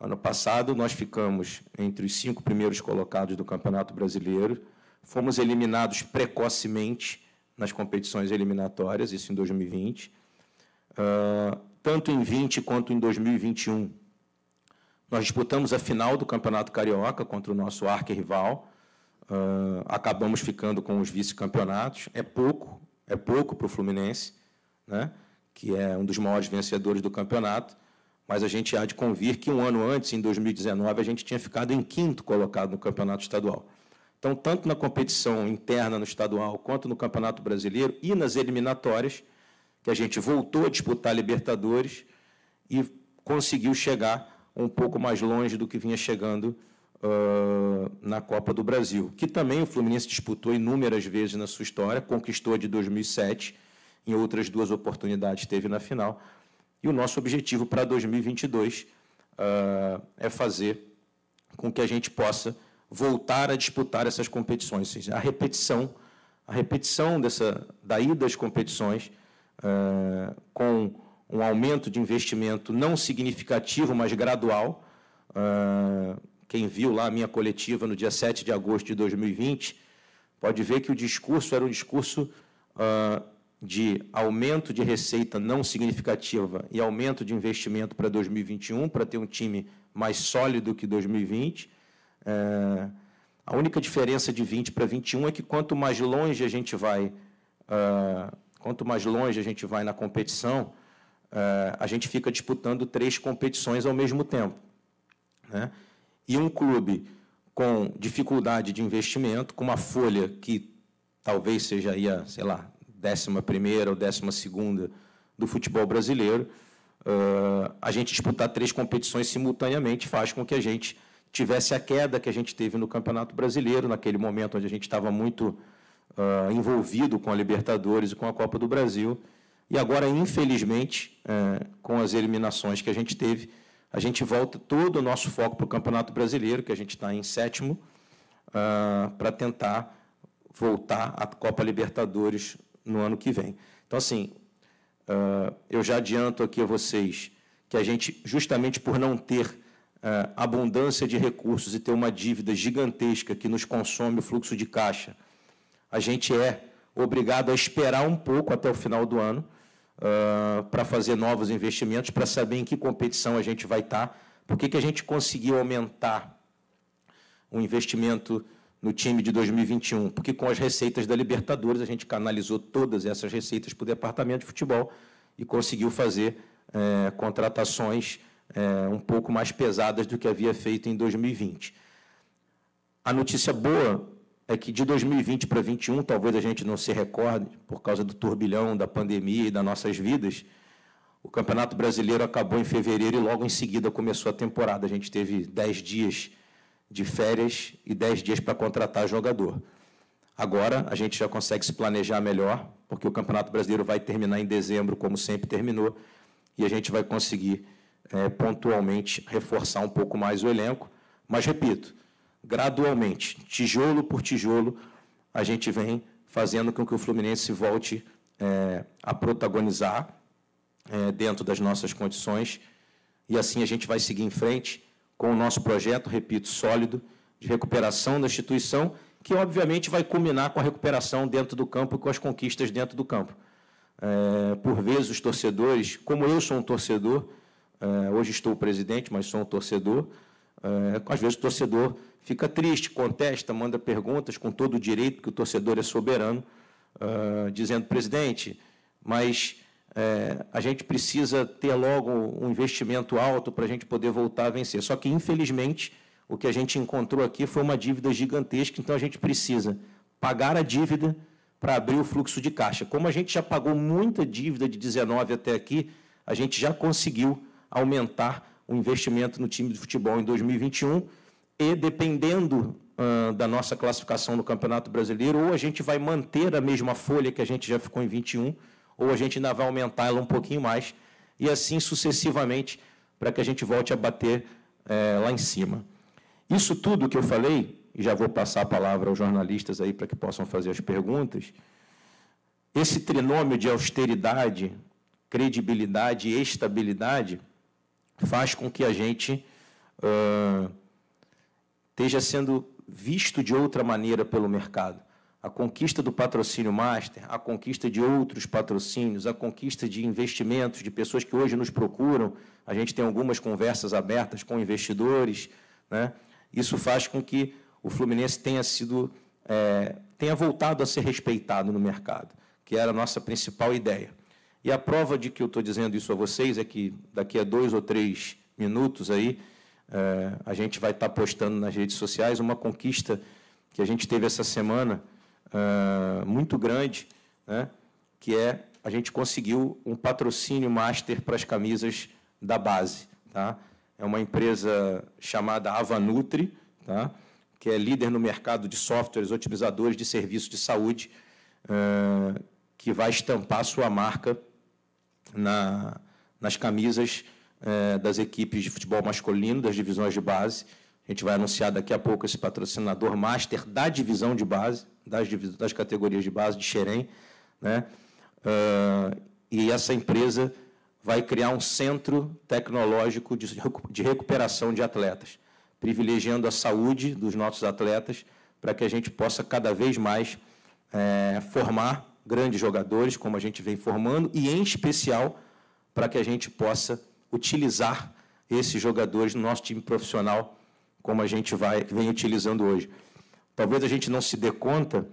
Ano passado, nós ficamos entre os 5 primeiros colocados do Campeonato Brasileiro, fomos eliminados precocemente nas competições eliminatórias, isso em 2020. Tanto em 20 quanto em 2021, nós disputamos a final do Campeonato Carioca contra o nosso arquirrival, acabamos ficando com os vice-campeonatos, é pouco para o Fluminense, né, que é um dos maiores vencedores do campeonato, mas a gente há de convir que um ano antes, em 2019, a gente tinha ficado em 5º colocado no Campeonato Estadual. Então, tanto na competição interna no estadual, quanto no Campeonato Brasileiro e nas eliminatórias, que a gente voltou a disputar a Libertadores e conseguiu chegar um pouco mais longe do que vinha chegando na Copa do Brasil, que também o Fluminense disputou inúmeras vezes na sua história, conquistou a de 2007, em outras 2 oportunidades esteve na final, e o nosso objetivo para 2022 é fazer com que a gente possa voltar a disputar essas competições, ou seja, a repetição daí das competições, com um aumento de investimento não significativo, mas gradual. Quem viu lá a minha coletiva no dia 7 de agosto de 2020, pode ver que o discurso era um discurso de aumento de receita não significativa e aumento de investimento para 2021, para ter um time mais sólido que 2020. A única diferença de 20 para 21 é que quanto mais longe a gente vai na competição, a gente fica disputando 3 competições ao mesmo tempo, né? E um clube com dificuldade de investimento, com uma folha que talvez seja aí sei lá, 11ª ou 12ª do futebol brasileiro, a gente disputar 3 competições simultaneamente faz com que a gente tivesse a queda que a gente teve no Campeonato Brasileiro, naquele momento onde a gente estava muito envolvido com a Libertadores e com a Copa do Brasil. E agora, infelizmente, com as eliminações que a gente teve, a gente volta todo o nosso foco para o Campeonato Brasileiro, que a gente está em 7º, para tentar voltar à Copa Libertadores no ano que vem. Então, assim, eu já adianto aqui a vocês que a gente, justamente por não ter abundância de recursos e ter uma dívida gigantesca que nos consome o fluxo de caixa, a gente é obrigado a esperar um pouco até o final do ano para fazer novos investimentos, para saber em que competição a gente vai estar. Por que a gente conseguiu aumentar o investimento no time de 2021? Porque com as receitas da Libertadores a gente canalizou todas essas receitas para o departamento de futebol e conseguiu fazer contratações um pouco mais pesadas do que havia feito em 2020. A notícia boa é que de 2020 para 2021, talvez a gente não se recorde, por causa do turbilhão da pandemia e das nossas vidas, o Campeonato Brasileiro acabou em fevereiro e logo em seguida começou a temporada. A gente teve 10 dias de férias e 10 dias para contratar jogador. Agora, a gente já consegue se planejar melhor, porque o Campeonato Brasileiro vai terminar em dezembro, como sempre terminou, e a gente vai conseguir pontualmente reforçar um pouco mais o elenco. Mas, repito, gradualmente, tijolo por tijolo, a gente vem fazendo com que o Fluminense volte a protagonizar dentro das nossas condições, e assim a gente vai seguir em frente com o nosso projeto, repito, sólido, de recuperação da instituição, que, obviamente, vai culminar com a recuperação dentro do campo e com as conquistas dentro do campo. Por vezes, os torcedores, como eu sou um torcedor, hoje estou presidente, mas sou um torcedor, às vezes o torcedor fica triste, contesta, manda perguntas com todo o direito, porque o torcedor é soberano, dizendo: presidente, mas a gente precisa ter logo um investimento alto para a gente poder voltar a vencer. Só que, infelizmente, o que a gente encontrou aqui foi uma dívida gigantesca, então a gente precisa pagar a dívida para abrir o fluxo de caixa. Como a gente já pagou muita dívida de 19 até aqui, a gente já conseguiu aumentar o investimento no time de futebol em 2021 e, dependendo da nossa classificação no Campeonato Brasileiro, ou a gente vai manter a mesma folha que a gente já ficou em 21, ou a gente ainda vai aumentar ela um pouquinho mais, e assim sucessivamente, para que a gente volte a bater lá em cima. Isso tudo que eu falei, e já vou passar a palavra aos jornalistas aí para que possam fazer as perguntas, esse trinômio de austeridade, credibilidade e estabilidade faz com que a gente esteja sendo visto de outra maneira pelo mercado. A conquista do patrocínio Master, a conquista de outros patrocínios, a conquista de investimentos, de pessoas que hoje nos procuram, a gente tem algumas conversas abertas com investidores, né? Isso faz com que o Fluminense tenha voltado a ser respeitado no mercado, que era a nossa principal ideia. E a prova de que eu estou dizendo isso a vocês é que daqui a 2 ou 3 minutos aí, a gente vai estar postando nas redes sociais uma conquista que a gente teve essa semana, muito grande, né, que a gente conseguiu um patrocínio Master para as camisas da base. Tá? É uma empresa chamada Avanutri, tá? Que é líder no mercado de softwares otimizadores de serviços de saúde, que vai estampar sua marca nas camisas das equipes de futebol masculino, das divisões de base. A gente vai anunciar daqui a pouco esse patrocinador Master da divisão de base, das categorias de base de Xerém, né? E essa empresa vai criar um centro tecnológico de recuperação de atletas, privilegiando a saúde dos nossos atletas para que a gente possa cada vez mais formar grandes jogadores, como a gente vem formando, e, em especial, para que a gente possa utilizar esses jogadores no nosso time profissional, como a gente vem utilizando hoje. Talvez a gente não se dê conta,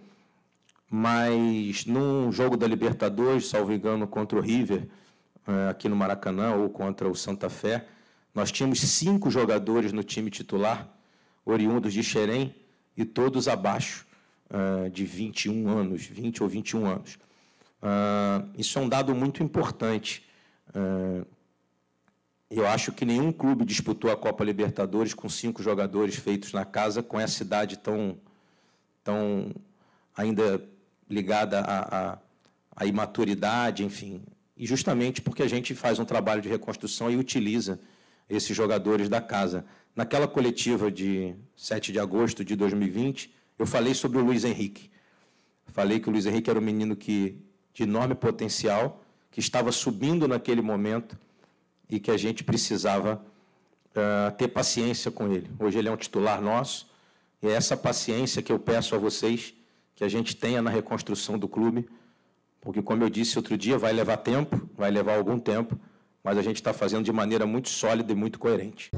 mas num jogo da Libertadores, salvo engano, contra o River, aqui no Maracanã, ou contra o Santa Fé, nós tínhamos 5 jogadores no time titular, oriundos de Xerém, e todos abaixo de 21 anos, 20 ou 21 anos. Isso é um dado muito importante. Eu acho que nenhum clube disputou a Copa Libertadores com 5 jogadores feitos na casa, com essa idade tão ainda ligada à imaturidade, enfim. E justamente porque a gente faz um trabalho de reconstrução e utiliza esses jogadores da casa. Naquela coletiva de 7 de agosto de 2020, eu falei sobre o Luiz Henrique. Falei que o Luiz Henrique era um menino de enorme potencial, que estava subindo naquele momento e que a gente precisava ter paciência com ele. Hoje ele é um titular nosso, e é essa paciência que eu peço a vocês que a gente tenha na reconstrução do clube, porque, como eu disse outro dia, vai levar tempo, vai levar algum tempo, mas a gente está fazendo de maneira muito sólida e muito coerente.